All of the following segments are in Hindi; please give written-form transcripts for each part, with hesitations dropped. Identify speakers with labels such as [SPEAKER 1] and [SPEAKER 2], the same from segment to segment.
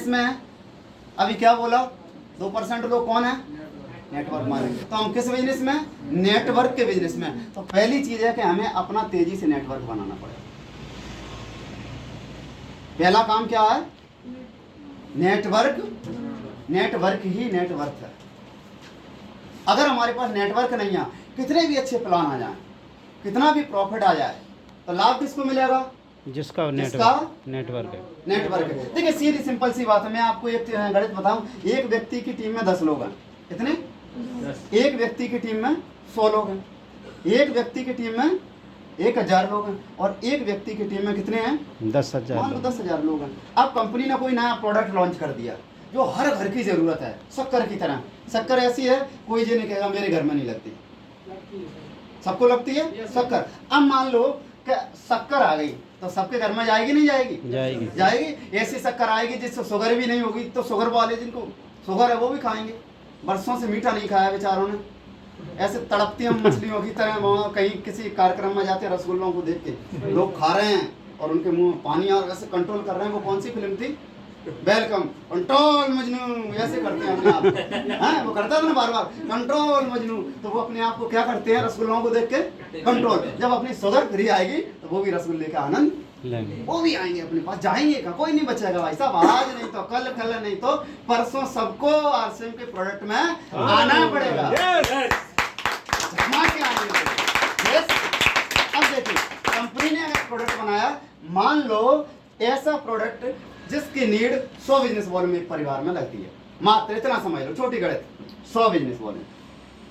[SPEAKER 1] में है? अभी क्या बोला, 2% लोग कौन है? Network marketing. तो हम किस बिजनेस में? नेटवर्क के बिजनेस में। तो पहली चीज है कि हमें अपना तेजी से नेटवर्क बनाना पड़ेगा। पहला काम क्या है? नेटवर्क। नेटवर्क ही नेटवर्क है। अगर हमारे पास नेटवर्क नहीं है, कितने भी अच्छे प्लान आ जाए, कितना भी प्रॉफिट आ जाए, तो लाभ किसको मिलेगा?
[SPEAKER 2] जिसका नेटवर्क है।
[SPEAKER 1] नेटवर्क है। देखिए सीधी सिंपल सी बात है, मैं आपको एक गणित बताऊं। एक व्यक्ति की टीम में 10 लोग हैं। कितने? एक व्यक्ति की टीम में 100 लोग हैं। एक व्यक्ति की टीम में 1000 लोग हैं। और एक व्यक्ति की टीम में कितने हैं?
[SPEAKER 2] 10,000
[SPEAKER 1] मान लो 10,000 लोग हैं। अब कंपनी ने कोई नया प्रोडक्ट लॉन्च कर दिया जो हर घर की जरूरत है, शक्कर की तरह। शक्कर ऐसी है, कोई ये नहीं कहेगा मेरे घर में नहीं लगती, सबको लगती है शक्कर। अब मान लो कि शक्कर आ गई तो सबके घर में जाएगी नहीं जाएगी? जाएगी। ऐसी शक्कर आएगी जिससे शुगर भी नहीं होगी, तो शुगर वाले जिनको शुगर है वो भी खाएंगे। वर्षों से मीठा नहीं खाया बेचारों ने, ऐसे तड़पती हम मछलियों की तरह। वहाँ कहीं किसी कार्यक्रम में जाते, रसगुल्लों को देख के लोग खा रहे हैं और उनके मुंह में पानी और ऐसे कंट्रोल कर रहे हैं। वो कौन सी फिल्म थी? वेलकम, कंट्रोल मजनू, ऐसे करते हैं अपने आप। हाँ, वो करता था ना बार बार, कंट्रोल मजनू। तो वो अपने आप को क्या करते हैं? रसगुल्लों को देख के कंट्रोल। जब अपनी शुगर फ्री आएगी तो वो भी रसगुल्ले का आनंद लेंगे, वो भी आएंगे अपने पास, जाएंगे का कोई नहीं बचेगा भाई साहब। आज नहीं तो कल, कल नहीं तो परसों सबको आरसीएम के प्रोडक्ट में आना पड़ेगा। अब देखिए, कंपनी ने अगर प्रोडक्ट बनाया, मान लो ऐसा प्रोडक्ट जिसकी नीड 100 बिजनेस वॉल्यूम एक परिवार में लगती है, मात्र इतना समझ लो, छोटी गणित, 100 बिजनेस वॉल्यूम।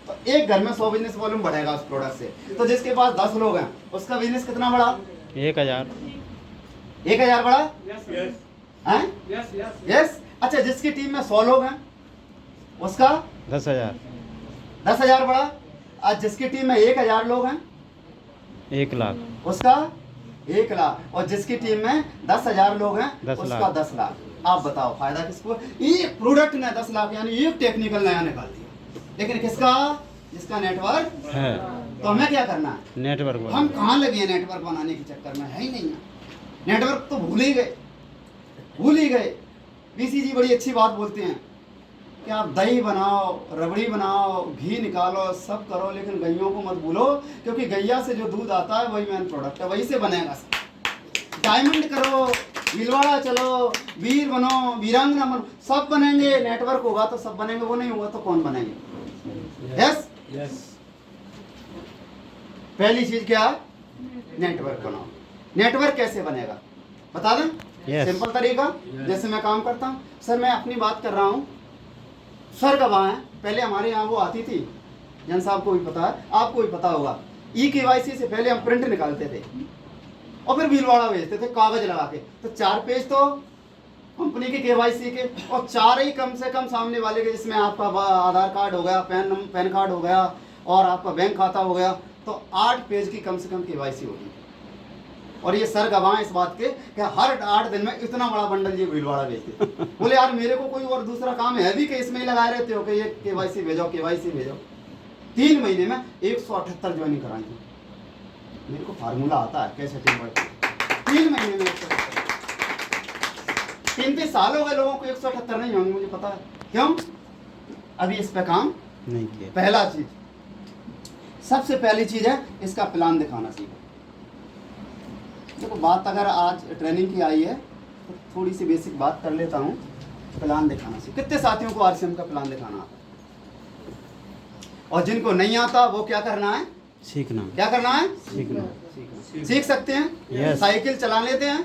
[SPEAKER 1] तो एक घर में 100 बिजनेस वॉल्यूम बढ़ेगा उस प्रोडक्ट से। तो जिसके पास 10 लोग हैं उसका बिजनेस कितना बढ़ा?
[SPEAKER 2] 1,000।
[SPEAKER 1] 1,000 बढ़ा? यस। अच्छा, जिसकी टीम में 100 लोग हैं उसका
[SPEAKER 2] 10,000।
[SPEAKER 1] 10,000 बढ़ा। आज जिसकी टीम में 1,000 लोग हैं
[SPEAKER 2] 1,00,000
[SPEAKER 1] उसका 1,00,000। और जिसकी टीम में 10,000 लोग हैं
[SPEAKER 2] 10
[SPEAKER 1] उसका
[SPEAKER 2] लाख।
[SPEAKER 1] 10 लाख। आप बताओ फायदा किसको? एक प्रोडक्ट ने 10 लाख यानी एक टेक्निकल नया निकाल दिया, लेकिन किसका? जिसका नेटवर्क
[SPEAKER 2] है।
[SPEAKER 1] तो हमें क्या करना है?
[SPEAKER 2] नेटवर्क
[SPEAKER 1] हम कहाँ लगे हैं नेटवर्क बनाने के चक्कर में? है ही नहीं है नेटवर्क, तो भूल ही गए। बीसी जी बड़ी अच्छी बात बोलते हैं कि आप दही बनाओ, रबड़ी बनाओ, घी निकालो, सब करो, लेकिन गैयों को मत भूलो, क्योंकि गैया से जो दूध आता है वही मेन प्रोडक्ट है, वही से बनेगा सब। डायमंड करो, भीलवाड़ा चलो, वीर बनो, वीरांगना बनो, सब बनेंगे। नेटवर्क होगा तो सब बनेंगे, वो नहीं होगा तो कौन बनेंगे? यस। पहली चीज क्या? नेटवर्क बनाओ। नेटवर्क कैसे बनेगा बता दें? सिंपल तरीका। जैसे मैं काम करता हूँ सर, मैं अपनी बात कर रहा हूँ, सर गवाह है। पहले हमारे यहाँ वो आती थी, जन साहब को भी पता है, आपको भी पता होगा, ई-केवाईसी से पहले हम प्रिंट निकालते थे और फिर भीलवाड़ा भेजते थे कागज लगा के। तो 4 पेज तो कंपनी के केवाईसी के, और 4 ही कम से कम सामने वाले के, जिसमें आपका आधार कार्ड हो गया, पैन कार्ड हो गया और आपका बैंक खाता हो गया। तो 8 पेज की कम से कम केवाईसी होगी। और ये सर गवाह इस बात के कि हर 8 दिन में इतना बड़ा बंडल ये भीलवाड़ा भेजते। बोले यार मेरे को कोई और दूसरा काम है भी कि इसमें ही लगाए रहते हो कि ये केवाईसी भेजो, केवाईसी भेजो। 3 महीने में 178 ज्वाइनिंग कराएंगे। मेरे को फार्मूला आता है कैसे टीम वर्क। 3 महीने में 3 साल हो गए लोगों को, 178 नहीं होंगे, मुझे पता है। क्यों? अभी इस पे काम नहीं किया। पहला चीज, सबसे पहली चीज है इसका प्लान दिखाना सीखो। देखो बात अगर आज ट्रेनिंग की आई है तो थोड़ी सी बेसिक बात कर लेता हूँ। प्लान दिखाना सीखो। कितने साथियों को आरसीएम का प्लान दिखाना आता है? और जिनको नहीं आता वो क्या करना है?
[SPEAKER 2] सीखना।
[SPEAKER 1] क्या करना है?
[SPEAKER 2] सीखना।
[SPEAKER 1] सीख सकते हैं। साइकिल चला लेते हैं,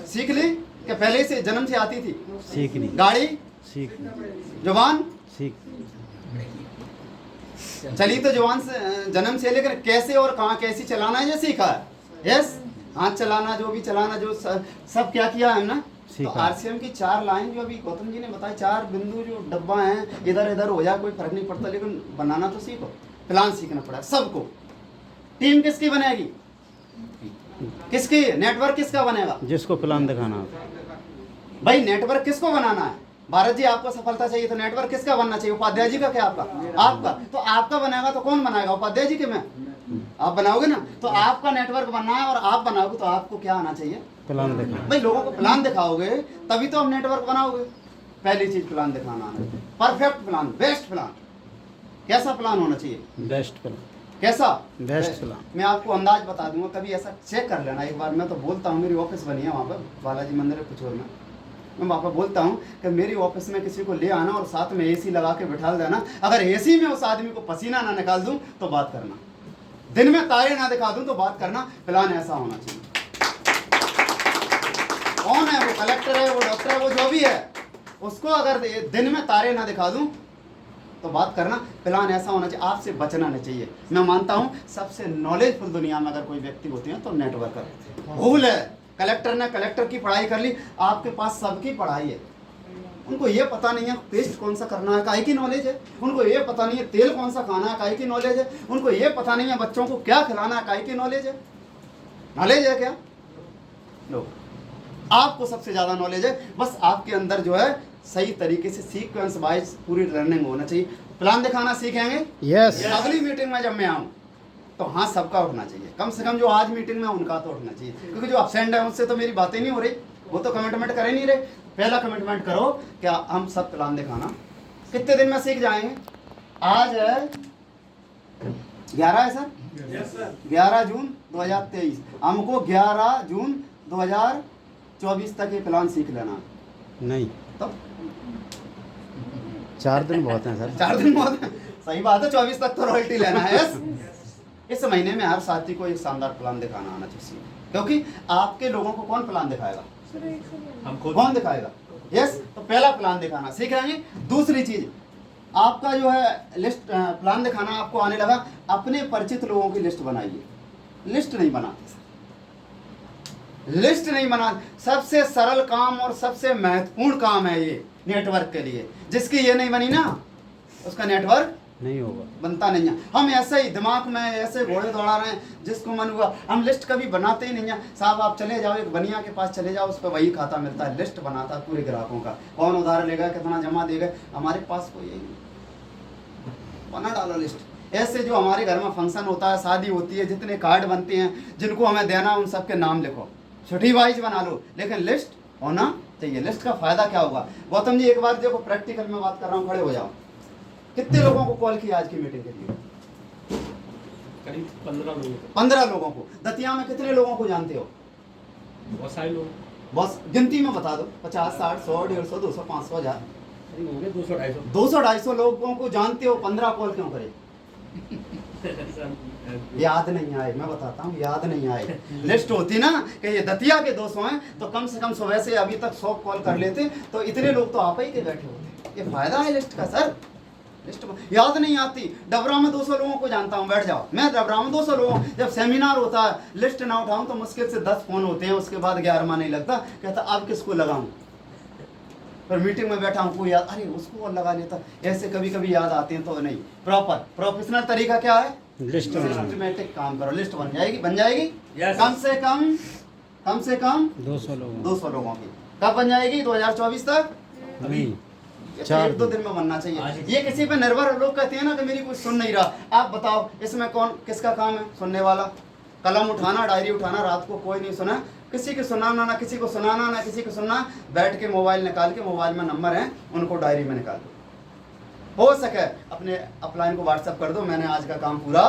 [SPEAKER 1] सीख ली क्या? पहले से जन्म से आती थी?
[SPEAKER 2] सीखनी।
[SPEAKER 1] गाड़ी
[SPEAKER 2] सीख।
[SPEAKER 1] जुबान
[SPEAKER 2] सीख
[SPEAKER 1] चली तो जुबान से जन्म से, लेकिन कैसे और कहाँ कैसी चलाना है ये सीखा है। यस, हाथ चलाना, जो भी चलाना, जो सब क्या किया है ना। तो आरसीएम की 4 लाइन जो अभी गौतम जी ने बताया, 4 बिंदु जो डब्बा हैं, इधर इधर हो जाए कोई फर्क नहीं पड़ता, लेकिन बनाना तो सीखो। प्लान सीखना पड़ा सबको। टीम किसकी बनेगी? किसकी? नेटवर्क किसका बनेगा?
[SPEAKER 2] जिसको प्लान दिखाना।
[SPEAKER 1] भाई नेटवर्क किसको बनाना है? भारत जी आपको सफलता चाहिए तो नेटवर्क किसका बनना चाहिए? उपाध्याय जी का क्या? आपका। तो आपका बनेगा तो कौन बनाएगा? उपाध्याय जी के में आप बनाओगे ना। तो आपका नेटवर्क बनना है और आप बनाओगे तो आपको क्या आना चाहिए?
[SPEAKER 2] प्लान दिखाना।
[SPEAKER 1] भाई लोगों को प्लान दिखाओगे तभी तो हम नेटवर्क बनाओगे। पहली चीज प्लान दिखाना है, परफेक्ट प्लान, बेस्ट प्लान। कैसा प्लान होना चाहिए?
[SPEAKER 2] Best plan.
[SPEAKER 1] कैसा?
[SPEAKER 2] Best plan.
[SPEAKER 1] मैं आपको अंदाज बता दूंगा, कभी ऐसा चेक कर लेना एक बार। मैं तो बोलता हूँ, मेरी ऑफिस बनी है वहाँ पर बालाजी मंदिर है पिछोर में, मैं वहाँ पर बोलता हूँ कि मेरी ऑफिस में किसी को ले आना और साथ में एसी लगा के बिठा देना। अगर एसी में उस आदमी को पसीना ना निकाल दूं तो बात करना, दिन में तारे ना दिखा दूं तो बात करना। प्लान ऐसा होना चाहिए। कौन है वो? कलेक्टर है, वो डॉक्टर है, वो जो भी है, उसको अगर दिन में तारे ना दिखा दूं तो बात करना। प्लान ऐसा होना चाहिए, आपसे बचना नहीं चाहिए। मैं मानता हूं सबसे नॉलेजफुल दुनिया में अगर कोई व्यक्ति होते हैं तो नेटवर्कर। भूल है, कलेक्टर ने कलेक्टर की पढ़ाई कर ली, आपके पास सबकी पढ़ाई है, उनको ये पता नहीं है पेस्ट कौन सा करना है, काहे की नॉलेज है। उनको ये पता नहीं है तेल कौन सा खाना है, काहे की नॉलेज है। उनको ये पता नहीं है बच्चों को क्या खिलाना है, काहे की नॉलेज है। नॉलेज है क्या? लो, आपको सबसे ज्यादा नॉलेज है, बस आपके अंदर जो है सही तरीके से सीक्वेंस वाइज पूरी लर्निंग होना चाहिए। प्लान दिखाना सीखेंगे,
[SPEAKER 2] यस।
[SPEAKER 1] अगली मीटिंग में जब मैं आऊँ तो हाँ सबका उठना चाहिए, कम से कम जो आज मीटिंग में उनका तो उठना चाहिए, क्योंकि जो अब्सेंट है उससे तो मेरी बातें नहीं हो रही, वो तो कमिटमेंट कर ही नहीं रहे। पहला कमिटमेंट करो क्या हम सब प्लान दिखाना। कितने दिन में सीख जाएंगे? आज है 11 है सर, 11 जून 2023। हमको 11 जून 2024 तक ये प्लान सीख लेना।
[SPEAKER 2] नहीं,
[SPEAKER 1] तो
[SPEAKER 2] 4 दिन बहुत हैं सर।
[SPEAKER 1] 4 दिन बहुत है, सही बात है। 24 तक तो रॉयल्टी लेना है। यस, इस महीने में हर साथी को एक शानदार प्लान दिखाना आना चाहिए, क्योंकि आपके लोगों को कौन प्लान दिखाएगा? हम खुद। कौन दिखाएगा? यस, तो पहला प्लान दिखाना सीख रहे हैं। दूसरी चीज, आपका जो है लिस्ट प्लान दिखाना आपको आने लगा, अपने परिचित लोगों की लिस्ट बनाइए। लिस्ट नहीं बनाते, लिस्ट नहीं बना। सबसे सरल काम और सबसे महत्वपूर्ण काम है ये नेटवर्क के लिए। जिसकी ये नहीं बनी ना, उसका नेटवर्क
[SPEAKER 2] नहीं होगा,
[SPEAKER 1] बनता नहीं है। हम ऐसे ही दिमाग में ऐसे घोड़े दौड़ा रहे हैं, जिसको मन हुआ। हम लिस्ट कभी बनाते ही नहीं है साहब। आप चले जाओ एक बनिया के पास चले जाओ, उस पर वही खाता मिलता है, लिस्ट बनाता है पूरे ग्राहकों का, कौन उधार लेगा, कितना जमा देगा। हमारे पास कोई यही नहीं, बना डालो लिस्ट। ऐसे जो हमारे घर में फंक्शन होता है, शादी होती है, जितने कार्ड बनते हैं जिनको हमें देना, उन सबके नाम लिखो, छुट्टी वाइज बना लो, लेकिन लिस्ट होना चाहिए। लिस्ट का फायदा क्या होगा? गौतम जी एक बार देखो, प्रैक्टिकल में बात कर रहा हूँ, खड़े हो जाओ। कितने लोगों को कॉल किया आज की मीटिंग के लिए?
[SPEAKER 3] करीब 15 लोगों को।
[SPEAKER 1] 15 लोगों को। दतिया में कितने लोगों को जानते हो?
[SPEAKER 3] बहुत सारे लोग,
[SPEAKER 1] बस गिनती में बता दो, 50, 60, 100, 150, 200, 500, 1000,
[SPEAKER 3] करीब होंगे 200-250।
[SPEAKER 1] 200-250 लोगों को जानते हो। 15 कॉल क्यों करे? याद नहीं आए, मैं बताता हूँ, याद नहीं आए। लिस्ट होती ना कि ये दतिया के 200 हैं, तो कम से कम सुबह से अभी तक 100 कॉल कर लेते, तो इतने लोग तो आप ही के बैठे होते। ये फायदा है लिस्ट का सर। लिस्ट याद नहीं आती। डबरा में 200 लोगों को जानता हूँ, बैठ जाओ। मैं डबरा में 200 लोगों, जब सेमिनार होता है लिस्ट ना उठाऊं तो मुश्किल से 10 फोन होते हैं, उसके बाद 11वां नहीं लगता। कहता अब किसको लगाऊं? पर मीटिंग में बैठा हूँ, कोई याद, अरे उसको और लगा लेता। ऐसे कभी कभी याद आते हैं तो नहीं। प्रॉपर प्रोफेशनल तरीका क्या है?
[SPEAKER 2] लिस्ट
[SPEAKER 1] सिस्टमैटिक काम करो, लिस्ट बन जाएगी, बन जाएगी।
[SPEAKER 3] Yes.
[SPEAKER 1] कम से कम
[SPEAKER 2] 200
[SPEAKER 1] लोगों की। कब बन जाएगी? 2024 तक?
[SPEAKER 2] नहीं,
[SPEAKER 1] ये तो
[SPEAKER 2] 4
[SPEAKER 1] 1-2 दिन में बनना चाहिए।
[SPEAKER 3] आज-
[SPEAKER 1] ये किसी पे निर्भर है। लोग कहते हैं ना कि मेरी कोई सुन नहीं रहा। आप बताओ इसमें कौन किसका काम है सुनने वाला? कलम उठाना, डायरी उठाना, रात को कोई नहीं सुना, किसी को सुनाना, ना किसी को सुनाना, ना किसी को सुनना। बैठ के मोबाइल निकाल के, मोबाइल में नंबर है, उनको डायरी में निकाल दो। हो सके अपने अपलाइन को व्हाट्सएप कर दो, मैंने आज का काम पूरा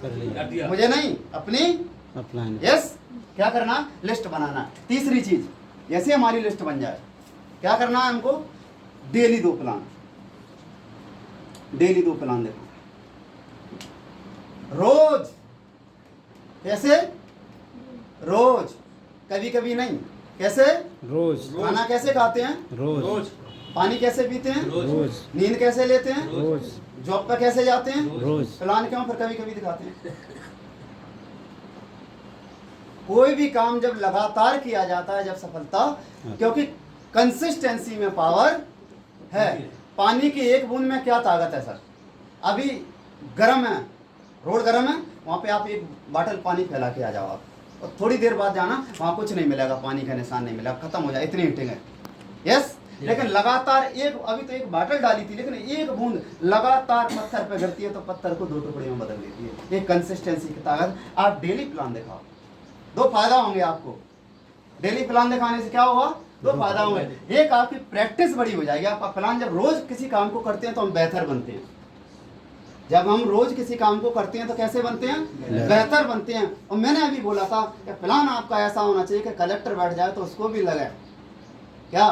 [SPEAKER 2] कर लिया।
[SPEAKER 3] कर दिया।
[SPEAKER 1] मुझे नहीं, अपनी।
[SPEAKER 2] अपलाइन।
[SPEAKER 1] यस, क्या करना? लिस्ट बनाना। तीसरी चीज, जैसे हमारी लिस्ट बन जाए, क्या करना है हमको? डेली 2 प्लान, डेली 2 प्लान देखना रोज। कैसे? रोज, कभी कभी नहीं। कैसे?
[SPEAKER 2] रोज।
[SPEAKER 1] खाना कैसे खाते हैं?
[SPEAKER 2] रोज।
[SPEAKER 1] पानी कैसे पीते हैं?
[SPEAKER 2] रोज।
[SPEAKER 1] नींद कैसे लेते हैं?
[SPEAKER 2] रोज।
[SPEAKER 1] जॉब पर कैसे जाते हैं?
[SPEAKER 2] रोज।
[SPEAKER 1] प्लान क्यों फिर कभी कभी दिखाते हैं? कोई भी काम जब लगातार किया जाता है, जब सफलता, क्योंकि कंसिस्टेंसी में पावर है। पानी की एक बूंद में क्या ताकत है सर? अभी गर्म है, रोड गर्म है, वहाँ पे आप एक बाटल पानी फैला के आ जाओ आप, और थोड़ी देर बाद जाना, वहाँ कुछ नहीं मिलेगा, पानी का निशान नहीं मिलेगा, खत्म हो जाए, इतनी हीटिंग है। यस, लेकिन लगातार एक, अभी तो एक बाटल डाली थी, लेकिन एक बूंद लगातार पत्थर पे गिरती है तो पत्थर को 2 टुकड़े में बदल देती है। एक कंसिस्टेंसी की ताकत। आप डेली प्लान दिखाओ, 2 फायदा होंगे आपको। डेली प्लान दिखाने से क्या होगा? दो फायदा होंगे। एक, आपकी प्रैक्टिस बड़ी हो जाएगी। आपका प्लान जब रोज किसी काम को करते हैं तो हम बेहतर बनते हैं। जब हम रोज किसी काम को करते हैं तो कैसे बनते हैं? बेहतर बनते हैं। और मैंने अभी बोला था कि प्लान आपका ऐसा होना चाहिए कि कलेक्टर बैठ जाए तो उसको भी लगे क्या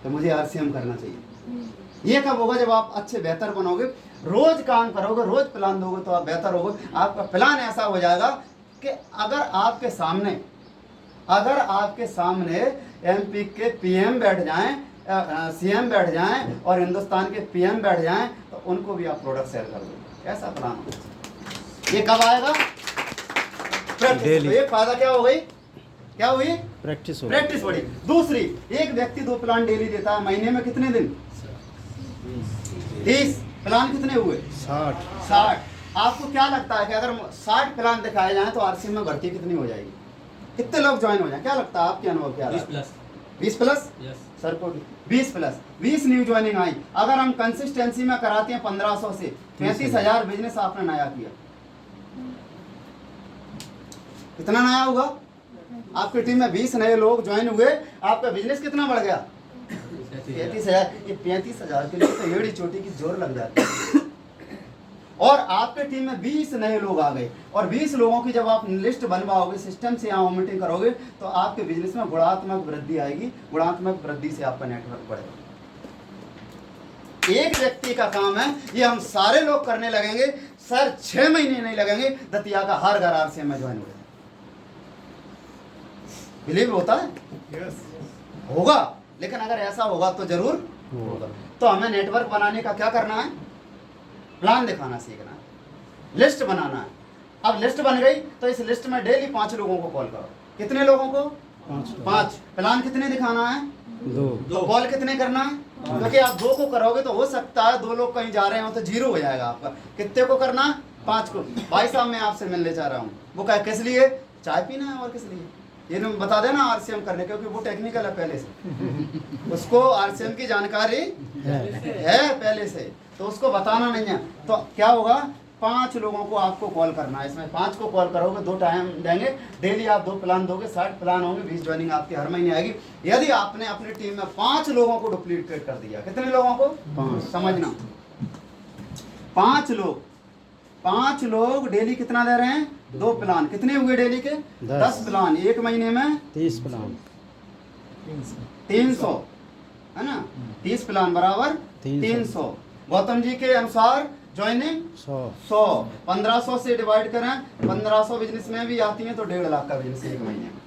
[SPEAKER 1] तो मुझे आरसीएम करना चाहिए। ये कब होगा? जब आप अच्छे बेहतर बनोगे, रोज काम करोगे, रोज प्लान दोगे तो आप बेहतर होगे। आपका प्लान ऐसा हो जाएगा कि अगर आपके सामने एमपी के पीएम बैठ जाएं, सीएम बैठ जाएं और हिंदुस्तान के पीएम बैठ जाएं तो उनको भी आप प्रोडक्ट सेल कर दोगे। ऐसा प्लान होगा। ये कब आएगा? प्रैक्टिस। तो ये फायदा क्या हो गई? क्या हुई?
[SPEAKER 2] प्रैक्टिस हो
[SPEAKER 1] प्रैक्टिस बढ़ी। दूसरी, एक व्यक्ति 2 प्लान डेली देता है, महीने में कितने दिन? 30 प्लान कितने हुए? 60। आपको क्या लगता है कि अगर 60 प्लान दिखाए जाएं तो आरसीएम में भर्ती कितनी हो जाएगी? कितने लोग ज्वाइन हो जाए? क्या लगता है? आपके अनुभव क्या? 20 प्लस। सर को 20 प्लस 20 न्यू ज्वाइनिंग आई। अगर हम कंसिस्टेंसी में कराते हैं 1500 से 35,000 बिजनेस आपने नया किया। कितना नया होगा? आपकी टीम में 20 नए लोग ज्वाइन हुए, आपका बिजनेस कितना बढ़ गया? 35,000। ये 35,000 के लिए तो एड़ी चोटी की जोर लग जाती है। और आपके टीम में 20 नए लोग आ गए और 20 लोगों की जब आप लिस्ट बनवाओगे, सिस्टम से यहाँ मीटिंग करोगे तो आपके बिजनेस में गुणात्मक वृद्धि आएगी। गुणात्मक वृद्धि से आपका नेटवर्क बढ़ेगा। एक व्यक्ति का काम है, ये हम सारे लोग करने लगेंगे सर, 6 महीने नहीं लगेंगे, दतिया का हर घर आरसीएम में ज्वाइन हो जाए। बिलीव होता है? होगा। लेकिन अगर ऐसा होगा तो जरूर होगा। तो हमें नेटवर्क बनाने का क्या करना है? प्लान दिखाना सीखना है, लिस्ट बनाना है। अब लिस्ट बन गई तो इस लिस्ट में डेली 5 लोगों को कॉल करो। कितने लोगों को? 5। प्लान कितने दिखाना है? 2। कॉल कितने करना है? क्योंकि आप 2 को करोगे तो हो सकता है 2 लोग कहीं जा रहे हो तो 0 हो जाएगा आपका। कितने को करना है? 5 को। भाई साहब मैं आपसे मिलने जा रहा हूँ। वो कहे किस लिए? चाय पीना है। और किस लिए? ये बता देना आरसीएम करने, क्योंकि वो टेक्निकल है पहले से। उसको आरसीएम की जानकारी है पहले से, तो उसको बताना नहीं है। तो क्या होगा? 5 लोगों को आपको कॉल करना है। इसमें 5 को कॉल करोगे, 2 टाइम देंगे, डेली आप 2 प्लान दोगे, 60 प्लान होंगे, 20 ज्वाइनिंग आपकी हर महीने आएगी। यदि आपने अपनी टीम में 5 लोगों को डुप्लीकेट कर दिया, कितने लोगों को? 5। समझना, 5 लोग डेली कितना दे रहे हैं? 2 प्लान। कितने हुए डेली के? 10 प्लान। एक महीने में
[SPEAKER 2] 30 प्लान।
[SPEAKER 1] 300 है ना? 30 प्लान बराबर 300। गौतम जी के अनुसार ज्वाइनिंग 100। 1500 से डिवाइड करें, 1500 बिजनेस में भी आती है तो 1.5 लाख का बिजनेस एक महीने में।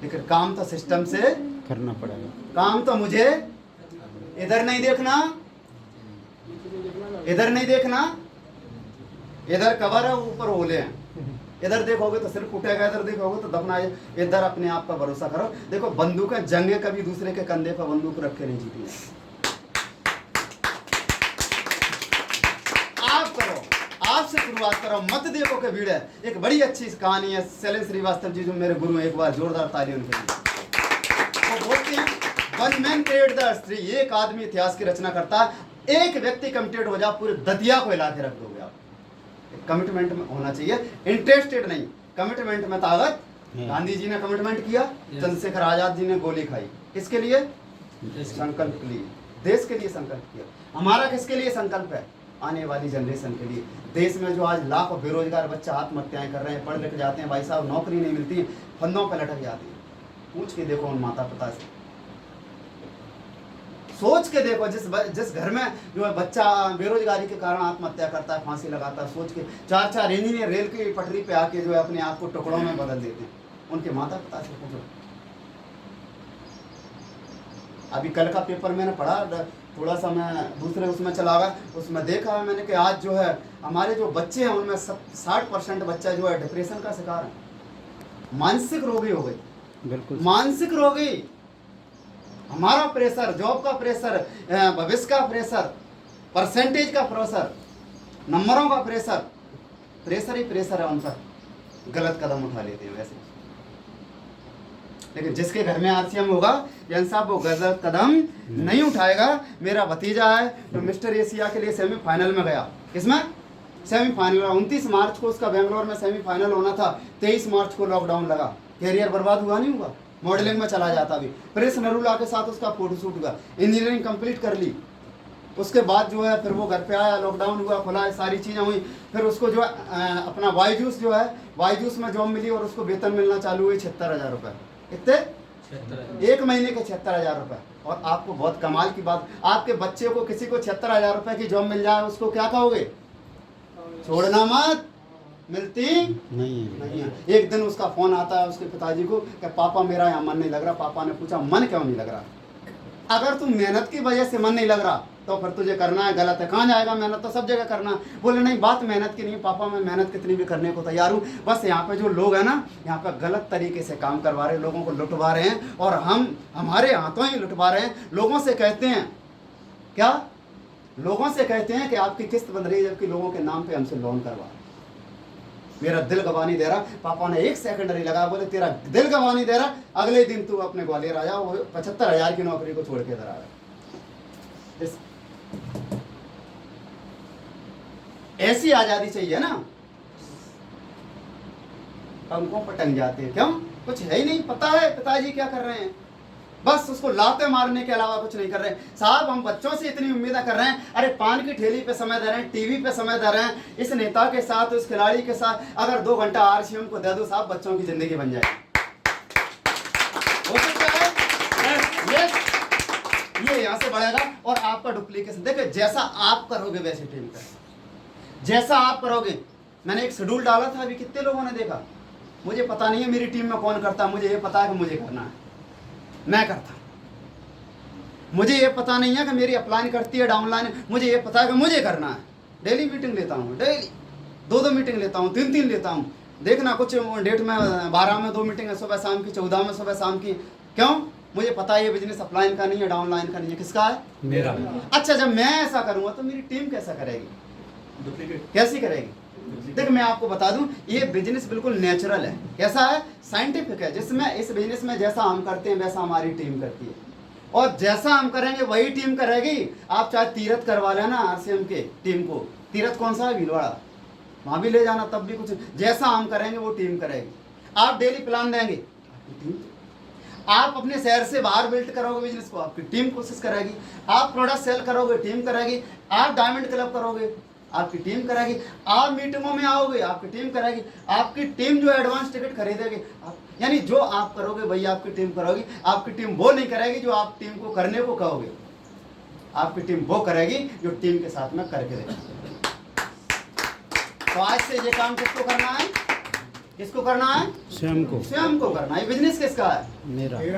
[SPEAKER 1] लेकिन काम तो सिस्टम से
[SPEAKER 2] करना पड़ेगा।
[SPEAKER 1] काम तो मुझे इधर नहीं देखना, इधर नहीं देखना, इधर कवर है, ऊपर होले हैं। इधर देखोगे तो सिर फूटेगा, इधर देखोगे तो दफना। इधर अपने आप का भरोसा करो। देखो, बंदूकें जंगे कभी दूसरे के कंधे पर बंदूक रख के नहीं जीती है। आप करो, आपसे शुरुआत करो, मत देखो कि भीड़ है। एक बड़ी अच्छी कहानी है, शैलेंद्र श्रीवास्तव जी जो मेरे गुरु हैं, एक बार जोरदार ताली उनके लिए। वो बोलते हैं, one man create the history. एक आदमी इतिहास की रचना करता है। एक व्यक्ति कमिटेड हो जाए, पूरे दतिया को हिला के रख दोगे आप। कमिटमेंट में होना चाहिए, इंटरेस्टेड नहीं। कमिटमेंट में ताकत। गांधी जी ने कमिटमेंट किया, चंद्रशेखर आजाद जी ने गोली खाई। किसके लिए? संकल्प के लिए, देश के लिए संकल्प किया। हमारा किसके लिए संकल्प है? आने वाली जनरेशन के लिए। देश में जो आज लाखों बेरोजगार बच्चे आत्महत्याएं कर रहे हैं, पढ़ लिख जाते हैं, भाई साहब नौकरी नहीं मिलती है, फंदों पर लटक जाती है। पूछ के देखो उन माता पिता से, सोच के देखो, जिस घर में जो है बच्चा बेरोजगारी के कारण आत्महत्या करता है, फांसी लगाता है, सोच के 4 इंजीनियर रेल की पटरी पे आके जो है अपने आप को टुकड़ों में बदल देते हैं। उनके माता पिता से पूछो। अभी कल का पेपर मैंने पढ़ा, थोड़ा सा मैं दूसरे उसमें चला गया, उसमें देखा मैंने कि आज जो है हमारे जो बच्चे हैं उनमें 60% बच्चा जो है डिप्रेशन का शिकार है, मानसिक रोगी हो गई।
[SPEAKER 2] बिल्कुल
[SPEAKER 1] मानसिक रोगी। हमारा प्रेशर, जॉब का प्रेशर, भविष्य का प्रेशर, परसेंटेज का प्रेशर, नंबरों का प्रेशर, प्रेशर ही प्रेशर है उन पर। गलत कदम उठा लेते हैं वैसे। लेकिन जिसके घर में आरसीएम होगा, जैन साहब, वो गलत कदम नहीं उठाएगा। मेरा भतीजा है जो मिस्टर एशिया के लिए सेमीफाइनल में गया। किसमें? सेमीफाइनल 29 मार्च को उसका बेंगलोर में सेमीफाइनल होना था, 23 मार्च को लॉकडाउन लगा, कैरियर बर्बाद हुआ नहीं हुआ? मॉडलिंग में चला जाता अभी। प्रिंस नरूला के साथ उसका फोटोशूट हुआ, इंजीनियरिंग कंप्लीट कर ली, उसके बाद जो है फिर वो घर पे आया, लॉकडाउन हुआ, खुला, सारी चीज़ें हुई, फिर उसको जो है अपना वाईजूस जो है, वाईजूस में जॉब मिली और उसको वेतन मिलना चालू हुई 76,000 रुपये। कितने? एक महीने के 76,000 रुपये। और आपको बहुत कमाल की बात, आपके बच्चे को किसी को 76,000 रुपये की जॉब मिल जाए, उसको क्या कहोगे? छोड़ना मत, मिलती नहीं है। एक दिन उसका फोन आता है उसके पिताजी को कि पापा मेरा यहाँ मन नहीं लग रहा। पापा ने पूछा मन क्यों नहीं लग रहा? अगर तू मेहनत की वजह से मन नहीं लग रहा तो फिर तुझे करना है, गलत है। कहाँ जाएगा? मेहनत तो सब जगह करना। बोले नहीं, बात मेहनत की नहीं पापा, मैं मेहनत कितनी भी करने को तैयार हूँ, बस यहाँ पे जो लोग हैं ना, यहाँ पे गलत तरीके से काम करवा रहे हैं, लोगों को लुटवा रहे हैं, और हम हमारे हाथों ही लुटवा रहे हैं। लोगों से कहते हैं क्या? लोगों से कहते हैं कि आपकी किस्त बन रही है, जबकि लोगों के नाम पे हमसे लोन करवा। मेरा दिल गवा नहीं दे रहा। पापा ने 1 सेकंड नहीं लगा, बोले तेरा दिल गवा नहीं दे रहा, अगले दिन तू अपने ग्वालियर आ जा, वो 75,000 की नौकरी को छोड़ के इधर आ गया। ऐसी आजादी चाहिए ना। पंखों पर टंग जाते हैं, क्यों? कुछ है ही नहीं, पता है पिताजी क्या कर रहे हैं, बस उसको लाते मारने के अलावा कुछ नहीं कर रहे हैं। साहब हम बच्चों से इतनी उम्मीदें कर रहे हैं, अरे पान की ठेली पे समय दे रहे हैं, टीवी पे समय दे रहे हैं, इस नेता के साथ, इस खिलाड़ी के साथ अगर 2 घंटा RCM को दे दो साहब, बच्चों की जिंदगी बन जाए। हो सकता है ये यहाँ से बढ़ेगा और आपका डुप्लीकेशन। देखिए जैसा आप करोगे वैसे टीम का, जैसा आप करोगे। मैंने एक शेड्यूल डाला था, अभी कितने लोगों ने देखा मुझे पता नहीं है, मेरी टीम में कौन करता, मुझे ये पता है कि मुझे करना है, मैं करता। मुझे ये पता नहीं है कि मेरी अपलाइन करती है डाउनलाइन, मुझे ये पता है कि मुझे करना है। डेली मीटिंग लेता हूँ, डेली 2-2 मीटिंग लेता हूँ, 3-3 लेता हूँ। देखना कुछ डेट में 12 में 2 मीटिंग है, सुबह शाम की, 14 में सुबह शाम की। क्यों? मुझे पता है ये बिजनेस अपलाइन का नहीं है, डाउनलाइन का नहीं है, किसका है?
[SPEAKER 3] मेरा।
[SPEAKER 1] अच्छा जब मैं ऐसा करूँगा तो मेरी टीम कैसा करेगी?
[SPEAKER 3] डुप्लीकेट
[SPEAKER 1] कैसी करेगी? देख मैं आपको बता दूं, ये बिजनेस बिल्कुल नेचुरल है। कैसा है? साइंटिफिक है, जिसमें इस बिजनेस में जैसा हम करते हैं वैसा हमारी टीम करती है, और जैसा हम करेंगे वही टीम करेगी। आप चाहे तीरथ करवा लेना RCM के टीम को, तीरथ कौन सा है? भीलवाड़ा, वहाँ भी ले जाना, तब भी कुछ, जैसा हम करेंगे वो टीम करेगी। आप डेली प्लान देंगे, आपकी टीम। आप अपने शहर से बाहर बिल्ड करोगे बिजनेस को, आपकी टीम कोशिश करेगी। आप प्रोडक्ट सेल करोगे, टीम करेगी। आप डायमंड क्लब करोगे, आपकी टीम करेगी। आप मीटिंगों में आओगे, आपकी टीम करेगी। आपकी टीम जो एडवांस टिकट खरीदेगी, यानी जो आप करोगे वही आपकी टीम करोगी। आपकी टीम वो नहीं करेगी जो आप टीम को करने को कहोगे, आपकी टीम वो करेगी जो टीम के साथ में करके देगी। तो आज से ये काम किसको करना है? किसको करना है?
[SPEAKER 2] स्वयं को।
[SPEAKER 1] स्वयं को करना है। बिजनेस किसका है?
[SPEAKER 2] मेरा।
[SPEAKER 1] है